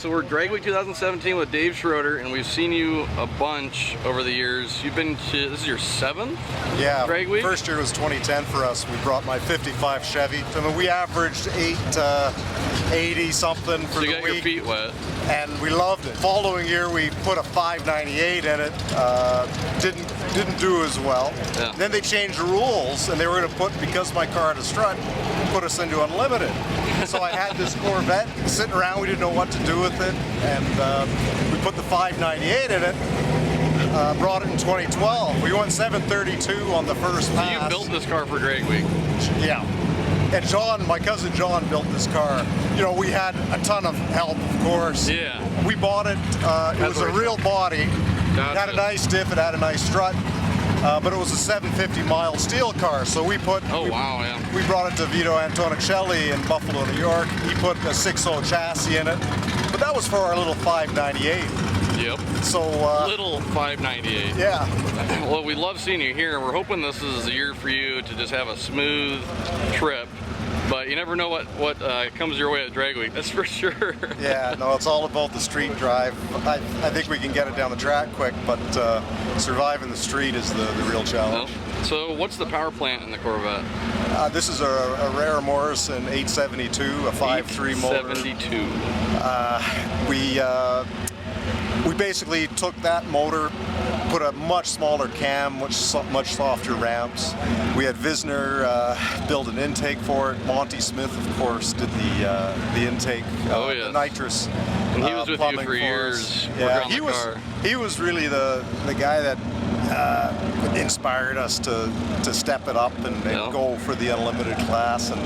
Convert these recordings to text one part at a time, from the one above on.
so we're Drag Week 2017 with Dave Schroeder, and we've seen you a bunch over the years. You've been to, this is your 7th Drag Week? First year was 2010 for us. We brought my 55 Chevy. I mean, we averaged 880 something for the week. So you got your feet wet. And we loved it. Following year, we put a 598 in it. Didn't do as well. Yeah. Then they changed the rules, and they were going to put, because my car had a strut, put us into unlimited. So I had this Corvette sitting around. We didn't know what to do with it, and we put the 598 in it. Brought it in 2012. We went 732 on the first pass. So you built this car for Drag Week? Yeah. And John, my cousin John, built this car. You know, we had a ton of help, of course. Yeah. We bought it. It was a real body. Gotcha. It had a nice diff. It had a nice strut. But it was a 750-mile steel car, so we put. Oh wow! Yeah. We brought it to Vito Antonicelli in Buffalo, New York. He put a 6.0 chassis in it, but that was for our little 598. Yep. So little 598. Yeah. Well, we love seeing you here, and we're hoping this is a year for you to just have a smooth trip. But you never know what comes your way at Drag Week, that's for sure. Yeah, no, it's all about the street drive. I think we can get it down the track quick, but surviving the street is the real challenge. Well, so what's the power plant in the Corvette? This is a rare Morrison 872, a 5.3 motor. 872. We basically took that motor, put a much smaller cam, much softer ramps. We had Visner build an intake for it. Monte Smith, of course, did the intake. The Nitrous. And he was with you for years. Yeah, he was really the guy that inspired us to step it up and go for the unlimited class. And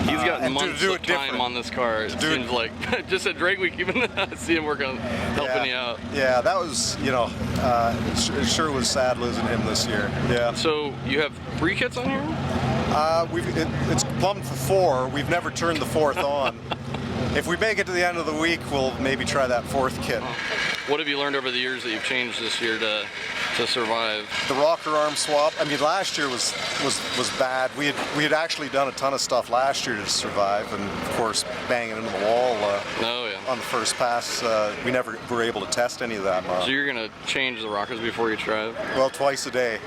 he's got months of time on this car. It seems like just at Drag Week, even see him working on helping you out. Yeah, that was, you know, it sure was sad losing him this year. Yeah. So you have 3 kits on here? It's plumbed for 4. We've never turned the 4th on. If we make it to the end of the week, we'll maybe try that 4th kit. What have you learned over the years that you've changed this year to survive? The rocker arm swap. I mean, last year was bad. We had actually done a ton of stuff last year to survive, and of course, banging into the wall on the first pass. We never were able to test any of that. So you're gonna change the rockers before you drive? Well, twice a day.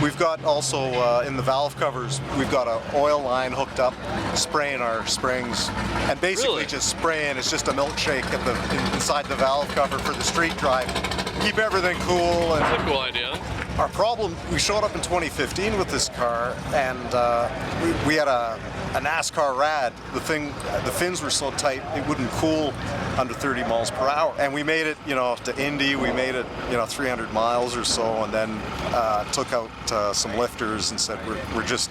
We've got also in the valve covers, we've got an oil line hooked up, spraying our springs, and basically just spraying. It's just a milkshake at the inside the valve cover for the street drive. Keep everything cool. And that's a cool idea. Our problem, we showed up in 2015 with this car, and we had a NASCAR rad. The fins were so tight it wouldn't cool under 30 miles per hour. And we made it, you know, to Indy. We made it, you know, 300 miles or so, and then took out some lifters and said we're just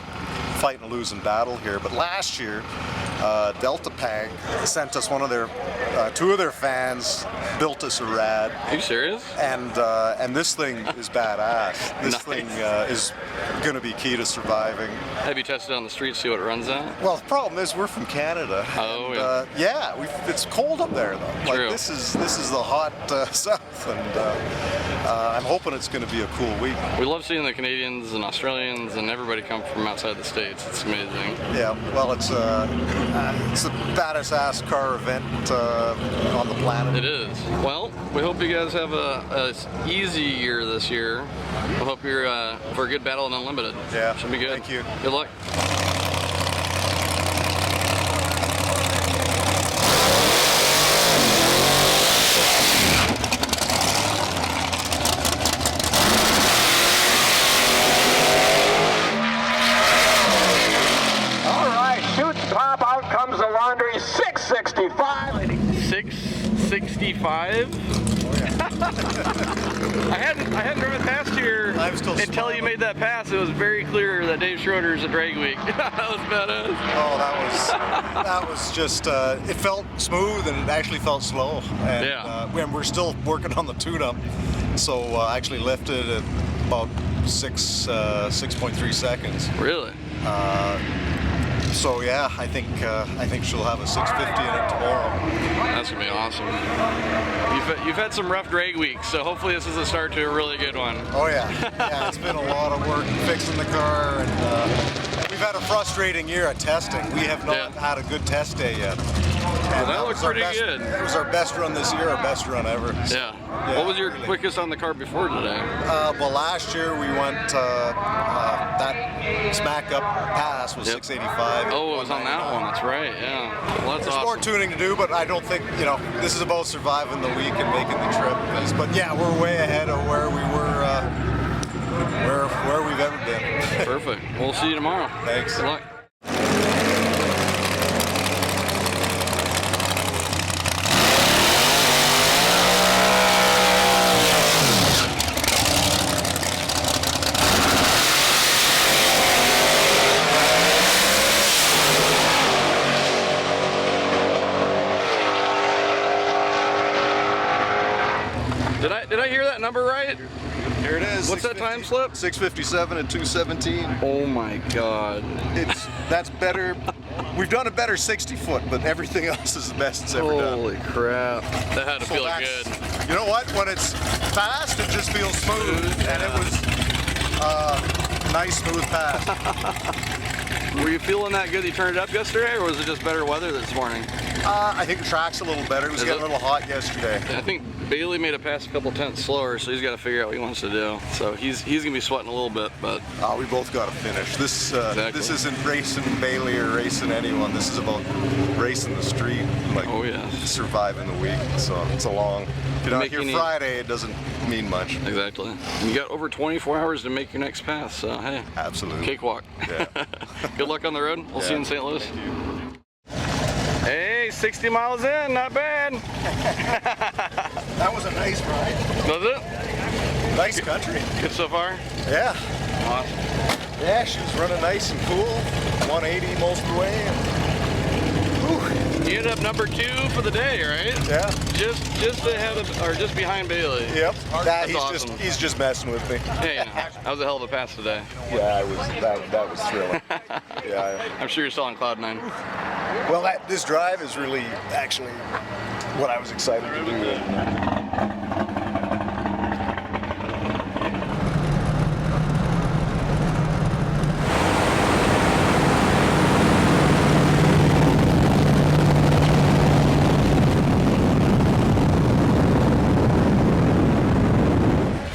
fighting a losing battle here. But last year, Delta Pag sent us 2 of their fans, built us a rad. Are you serious? And this thing is badass. This thing is going to be key to surviving. Have you tested it on the street, see what it runs at? Well, the problem is we're from Canada. Oh, and, yeah. It's cold up there though. True. Like this is the hot south, and I'm hoping it's going to be a cool week. We love seeing the Canadians and Australians and everybody come from outside the States. It's amazing. Yeah. Well, it's the baddest ass car event on the planet. It is. Well, we hope you guys have a easy year this year. We hope you're for a good battle in Unlimited. Yeah. Should be good. Thank you. Good luck. All right, shoot, pop, out comes the laundry. 665. 665? I hadn't driven past here until you made that pass. It was very clear that Dave Schroeder's at Drag Week. That was badass. Oh, that was just, it felt smooth and it actually felt slow. And, and we're still working on the tune-up. So I actually lifted at about 6.3 seconds. Really? So yeah, I think she'll have a 650 in it tomorrow. That's gonna be awesome. You've had some rough drag weeks, so hopefully this is a start to a really good one. Oh yeah, yeah. It's been a lot of work fixing the car, and we've had a frustrating year at testing. We have not had a good test day yet. Well, that looks pretty good. It was our best run this year, our best run ever. So, Yeah. What was your quickest on the car before today? Well, last year we went, that smack up pass was 685. Oh, it was on that one. That's right. Yeah. Well, that's There's awesome. more tuning to do, but I don't think, this is about surviving the week and making the trip. But yeah, we're way ahead of where we were, where we've ever been. Perfect. We'll see you tomorrow. Thanks. Good luck. Did I hear that number right? Here it is. What's that time slip? 657 and 217. Oh my God. That's better. We've done a better 60 foot, but everything else is the best it's ever done. Holy crap. That had to feel good. You know what? When it's fast, it just feels smooth, and it was nice, smooth pass. Were you feeling that good? You turned it up yesterday, or was it just better weather this morning? I think the track's a little better. It was getting a little hot yesterday. I think Bailey made it pass a couple tenths slower, so he's got to figure out what he wants to do. So he's gonna be sweating a little bit, but We both got to finish. This Exactly. isn't racing Bailey or racing anyone. This is about racing the street, like oh yeah, surviving the week. So it's a long. If you're not here Friday, it doesn't mean much. exactly. And you got over 24 hours to make your next pass, so hey, Absolutely. cakewalk. Yeah. Good luck on the road. We'll see you in St. Louis. Thank you. Hey, 60 miles in, not bad. That was a nice ride. Does it? Nice country. Good so far? Yeah. Awesome. Yeah, she was running nice and cool. 180 most of the way. You ended up number 2 for the day, right? Yeah. Just ahead of, or just behind Bailey. Yep. That's awesome. He's just messing with me. Hey, that was a hell of a pass today. Yeah, that was thrilling. Yeah. I'm sure you're still on cloud 9. Well, this drive is really actually what I was excited to do.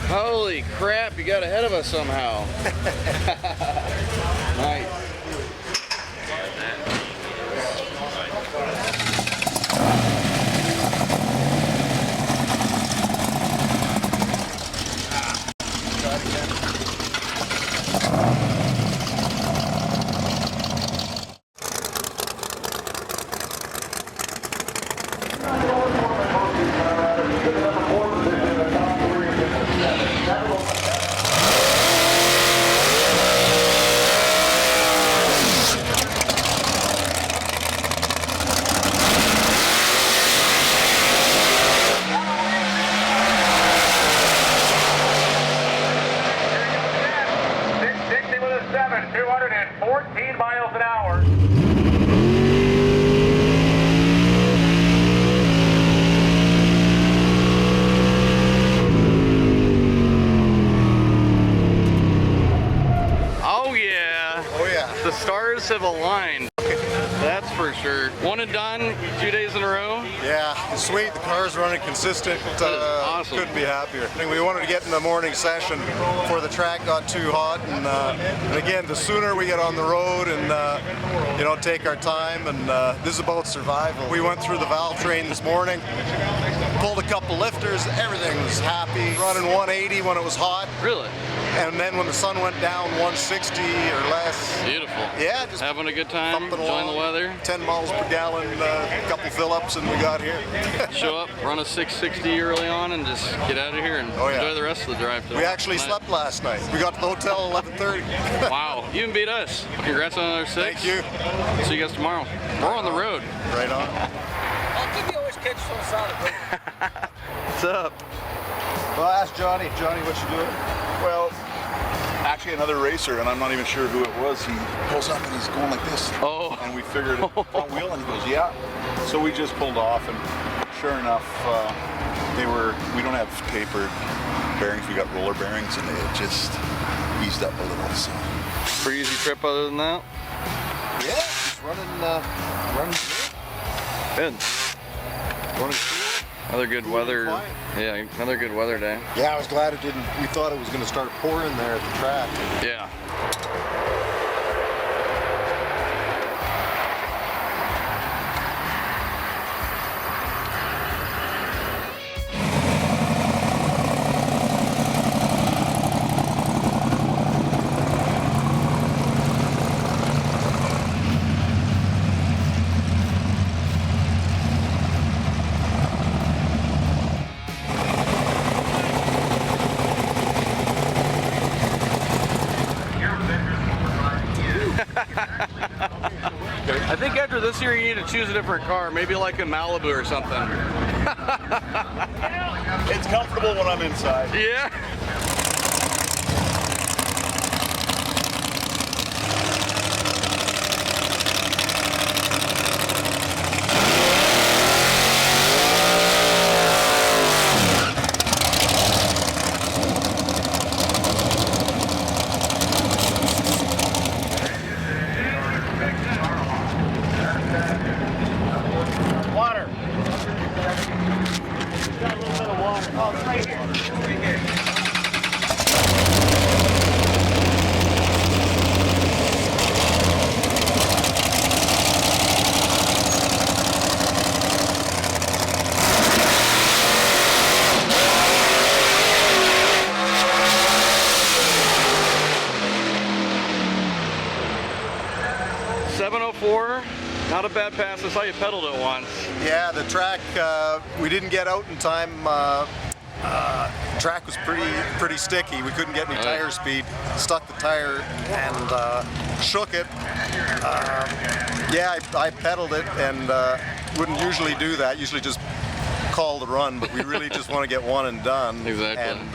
Holy crap, you got ahead of us somehow. Nice. The stars have aligned. That's for sure. One and done, 2 days in a row. Yeah, sweet. The car's running consistent. Awesome. Couldn't be happier. I think we wanted to get in the morning session before the track got too hot. And again, the sooner we get on the road and take our time. And this is about survival. We went through the valve train this morning, pulled a couple lifters. Everything was happy. Running 180 when it was hot. Really? And then when the sun went down, 160 or less. Beautiful. Yeah, just having a good time, enjoying the weather. 10 miles per gallon, a couple fill-ups, and we got here. Show up, run a 660 early on, and just get out of here and enjoy the rest of the drive. We actually slept last night. We got to the hotel at 11:30. Wow, you even beat us. Congrats on another 6. Thank you. See you guys tomorrow. We're on the road. Right on. How come you always catch so solid? What's up? Well, ask Johnny. Johnny, what you doing? Well, actually another racer, and I'm not even sure who it was. He pulls up and he's going like this. Oh. And we figured front wheel, and he goes, yeah. So we just pulled off, and sure enough, we don't have tapered bearings. We got roller bearings, and they had just eased up a little. So. Pretty easy trip other than that? Yeah, just running good. Good. Another good weather. Yeah, another good weather day. Yeah, I was glad it didn't. We thought it was going to start pouring there at the track. Yeah. I think after this year you need to choose a different car, maybe like a Malibu or something. It's comfortable when I'm inside. Yeah. Not a bad pass. I saw you pedaled it once. Yeah, the track, we didn't get out in time. Track was pretty sticky. We couldn't get any tire speed. Stuck the tire and shook it. Yeah, I pedaled it and wouldn't usually do that. Usually just call the run, but we really just want to get one and done. Exactly.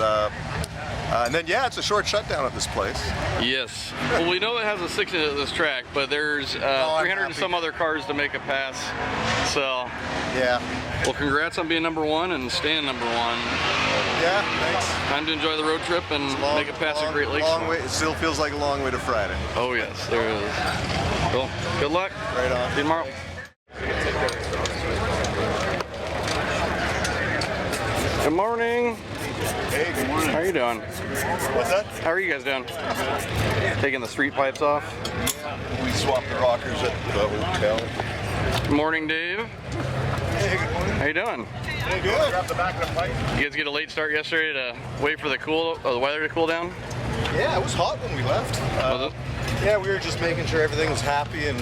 And then, yeah, it's a short shutdown at this place. Yes. Well, we know it has a 6 at this track, but there's 300 and some other cars to make a pass. So, yeah. Well, congrats on being #1 and staying #1. Yeah, thanks. Time to enjoy the road trip and make it past the Great Lakes. Long way. It still feels like a long way to Friday. Oh, yes, there is. Cool. Good luck. Right on. See you tomorrow. Good morning. Hey, good morning. How are you doing? What's that? How are you guys doing? Taking the street pipes off? We swapped the rockers at the hotel. Good morning, Dave. Hey, good morning. How you doing? Hey, good. Grab the back of the pipe. You guys get a late start yesterday to wait for the weather to cool down? Yeah, it was hot when we left. Was it? Yeah, we were just making sure everything was happy and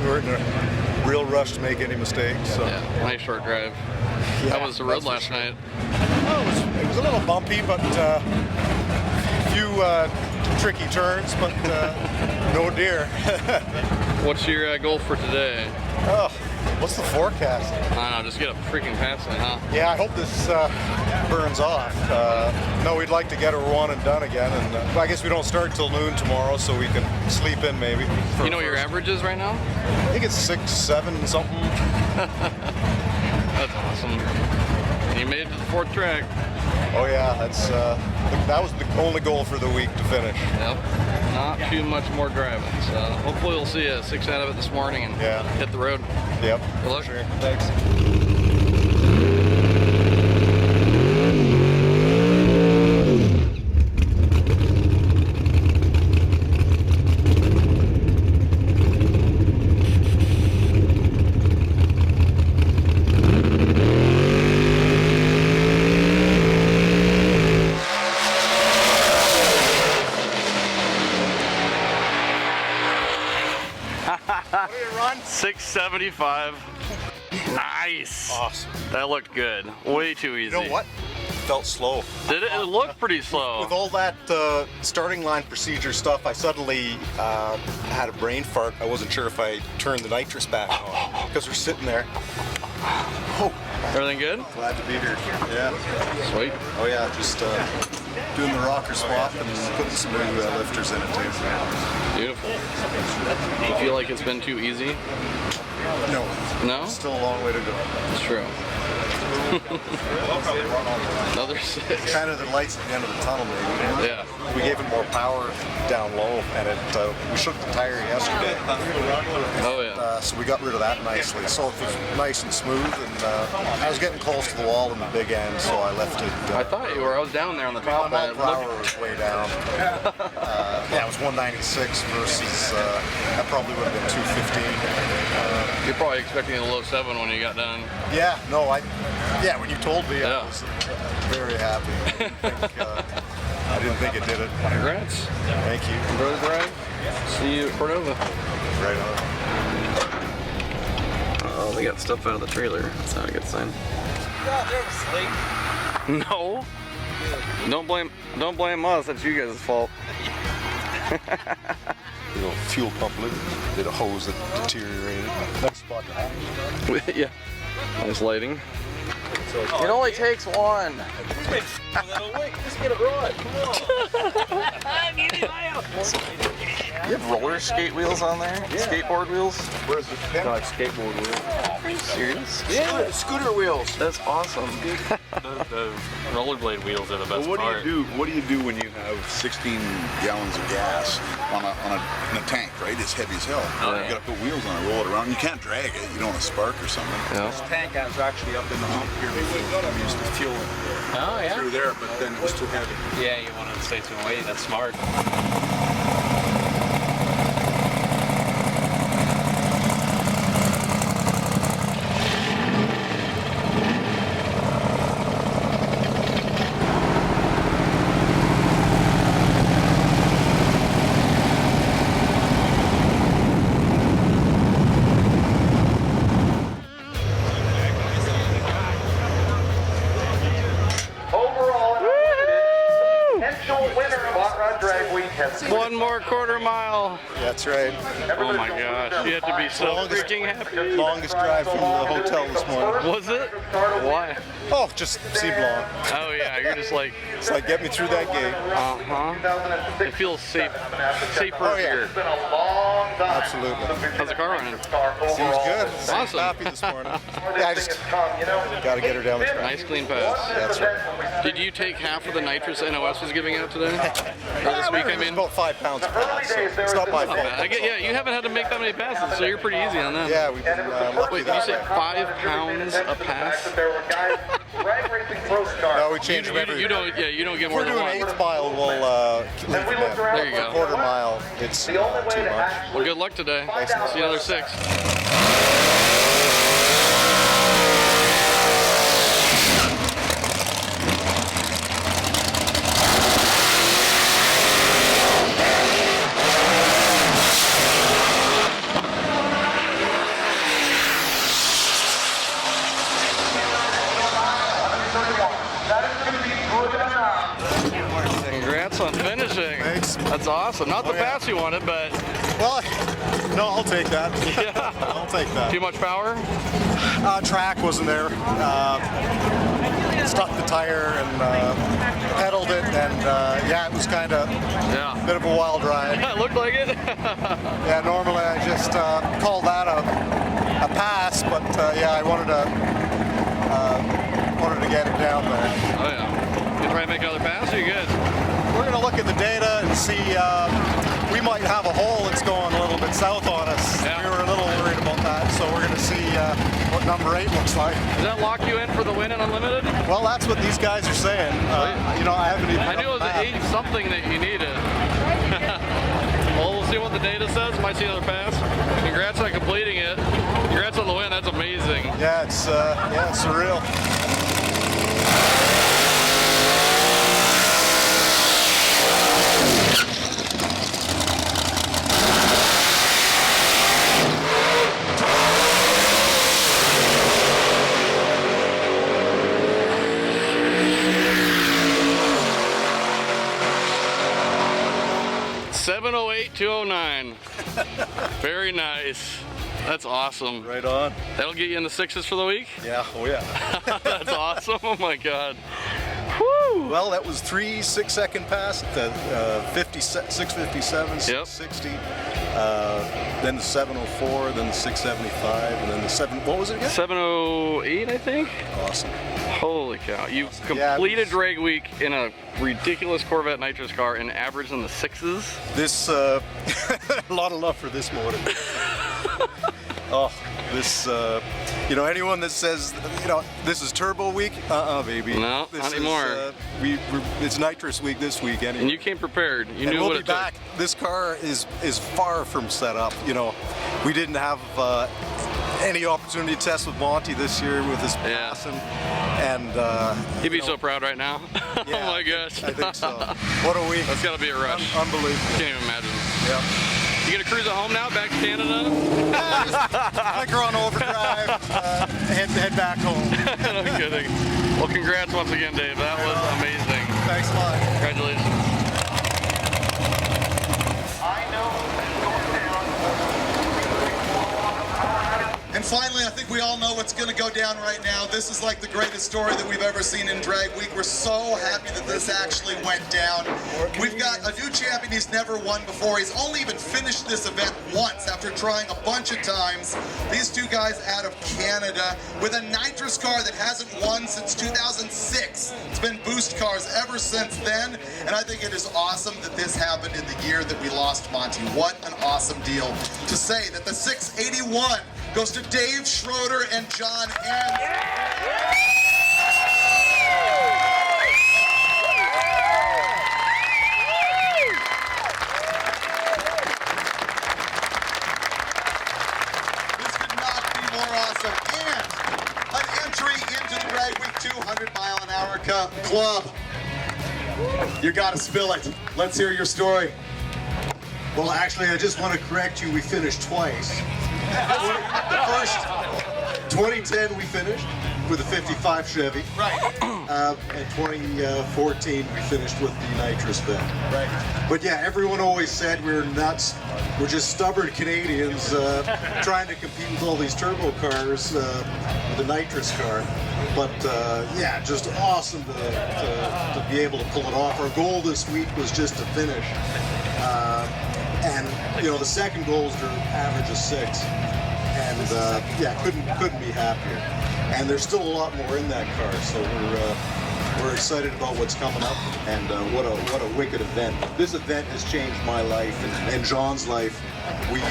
we weren't in a real rush to make any mistakes. So. Yeah, nice short drive. Yeah, How was the road last night? Oh, it was a little bumpy, but a few tricky turns, but no deer. What's your goal for today? Oh, what's the forecast? I don't know, just get a freaking pass in, huh? Yeah, I hope this burns off. No, we'd like to get her one and done again, and I guess we don't start till noon tomorrow, so we can sleep in maybe. You know what your average is right now? I think it's 6, 7 something. That's awesome. And you made it to the 4th track. Oh yeah, that was the only goal for the week to finish. Yep. Not too much more driving. So hopefully we'll see a 6 out of it this morning and hit the road. Yep. Good luck. Sure. Thanks. What did it run? 675. Nice. Awesome. That looked good. Way too easy. You know what? It felt slow. Did it? It looked pretty slow. With all that starting line procedure stuff, I suddenly had a brain fart. I wasn't sure if I turned the nitrous back on because we're sitting there. Oh, Everything good? glad to be here. Yeah. Sweet. Oh yeah, just doing the rocker swap and putting some new lifters in it too. Beautiful. Do you feel like it's been too easy? No. No? Still a long way to go. It's true. Another 6. Kind of the lights at the end of the tunnel, maybe. Yeah. we gave it more power down low, and we shook the tire yesterday. Oh yeah. So we got rid of that nicely. So it was nice and smooth, and I was getting close to the wall in the big end, so I left it. I thought you were. I was down there on the top My end. mile per hour was way down. Yeah, it was 196 versus that probably would have been 215. You're probably expecting a low 7 when you got done. Yeah, no, yeah, when you told me, Yeah. I was very happy. I didn't think it did it. Congrats. Thank you. Enjoy the drive. See you at Cordova. Right on. Oh, they got stuff out of the trailer. That's not a good sign. God, they're asleep. No. Don't blame us. That's you guys' fault. Fuel pump leak. Did a hose that deteriorated. Nice spot to hang. Yeah. Nice lighting. It only takes one. We've been all week. Let's get it right. Come on. Get it out. You have roller skate wheels on there? Yeah. Skateboard wheels? Where's the pin? Like skateboard wheels. Are you serious? Yeah, scooter wheels. That's awesome. The rollerblade wheels are the best Well, part. what do you do when you have 16 gallons of gas in a tank, right? It's heavy as hell. Yeah. You gotta put wheels on it, roll it around. You can't drag it. You don't want to spark or something. Yeah. This tank was actually up in the hump here before. We used to fuel it Oh yeah. through there, but then it was too heavy. Yeah, you want to stay to away. That's smart. Overall, potential winner of Hot Rod Drag Week has One more quarter mile. That's right. Oh my gosh. You had to be so freaking happy. Longest drive from the hotel this morning. Was it? Why? Oh, just C Blanc. Oh yeah, you're just like, It's like, get me through that gate. uh-huh. It feels safer Oh, yeah. here. been a long time. Absolutely. How's the car running? Seems good. Awesome. Happy this morning. Yeah, I just got to get her down the track. Nice clean pass. That's right. Did you take half of the nitrous NOS was giving out today? Or this week, I It's mean? about 5 pounds per pass, so it's not my fault. I get, yeah, you haven't had to make that many passes, so you're pretty easy on that. Yeah, we've been lucky Wait, did you that say way. 5 pounds a pass? No, we change them every. You don't, yeah, you don't get more We're than doing one. 8th mile, we'll leave them in. There you go. Quarter mile, it's too much. Well, good luck today. See you another 6. Congrats on finishing. Thanks. That's awesome. Not the pass you wanted, but Well, no, I'll take that. yeah. I'll take that. Too much power? Track wasn't there. Stuck the tire and pedaled it, and yeah, it was kind of Yeah. a bit of a wild ride. It looked like it. Yeah, normally I just call that a pass, but yeah, I wanted to get it down there. Oh yeah. You try to make another pass, or you good? We're gonna look at the data and see. We might have a hole that's going a little bit south on us. Yeah. We were a little worried about that, so we're gonna see what number 8 looks like. Does that lock you in for the win in Unlimited? Well, that's what these guys are saying. You know, I haven't even. I knew it was done the 8 math. something that you needed. Well, we'll see what the data says. Might see another pass. Congrats on completing it. Congrats on the win. That's amazing. Yeah, it's surreal. $708,209. Very nice. That's awesome. Right on. That'll get you in the 6s for the week? Yeah. Oh yeah. That's awesome. Oh my God. Woo! Well, that was 3 6-second pass at the 657, 660, then the 704, then the 675, and then the 7. What was it again? 708, I think. Awesome. Holy cow! You completed drag week in a ridiculous Corvette nitrous car and averaged in the 6s. This a lot of love for this motor. Oh, this. You know, anyone that says, you know, this is turbo week, baby. No, this not anymore. It's nitrous week this week anyway. And you came prepared. You knew we'll what be it took. back. This car is far from set up. You know, we didn't have any opportunity to test with Monte this year with his passing, and he'd be so proud right now. Yeah, oh my gosh! I think so. What a week! That's got to be a rush. Unbelievable. Can't even imagine. Yeah. You gonna cruise at home now, back to Canada? I think we're on overdrive. Head back home. No kidding. Well, congrats once again, Dave. That was amazing. Thanks a lot. Congratulations. And finally, I think we all know what's going to go down right now. This is like the greatest story that we've ever seen in Drag Week. We're so happy that this actually went down. We've got a new champion he's never won before. He's only even finished this event once after trying a bunch of times. These two guys out of Canada with a nitrous car that hasn't won since 2006. It's been boost cars ever since then. And I think it is awesome that this happened in the year that we lost Monte. What an awesome deal to say that the 681 goes to Dave Schroeder and John N. This could not be more awesome. And an entry into the Drag Week 200-mile-an-hour club. You gotta spill it. Let's hear your story. Well, actually, I just want to correct you. We finished twice. The first 2010 we finished with a 55 Chevy. Right. And 2014 we finished with the nitrous bed. Right. But yeah, everyone always said we're nuts. We're just stubborn Canadians trying to compete with all these turbo cars with a nitrous car. But yeah, just awesome to be able to pull it off. Our goal this week was just to finish. And you know, the second goal is to average a 6, and yeah, couldn't be happier. And there's still a lot more in that car, so we're excited about what's coming up, and what a wicked event. This event has changed my life and John's life. We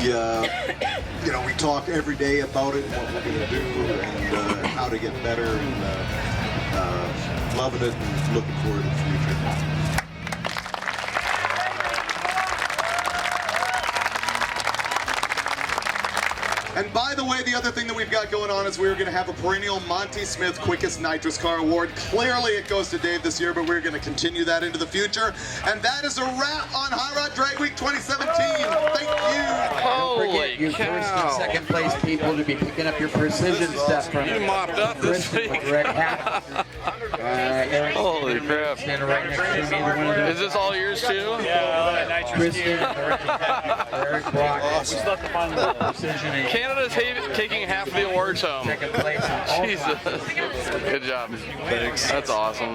you know, we talk every day about it and what we're gonna do and how to get better, and loving it and looking forward to the future. And by the way, the other thing that we've got going on is we're going to have a perennial Monte Smith Quickest Nitrous Car Award. Clearly it goes to Dave this year, but we're going to continue that into the future. And that is a wrap on High Rod Drag Week 2017. Thank you. Holy Don't forget your cow. first and second place people to be picking up your precision stuff from You mopped up this Kristen week. with Rick Hack. Eric Holy crap. standing right next to me. Either one of them. Is this all yours too? Kristen and Eric Brock. We still have to find the precision. Canada's taking half the awards home. Second place in all Jesus. classes. Good job. Thanks. That's awesome.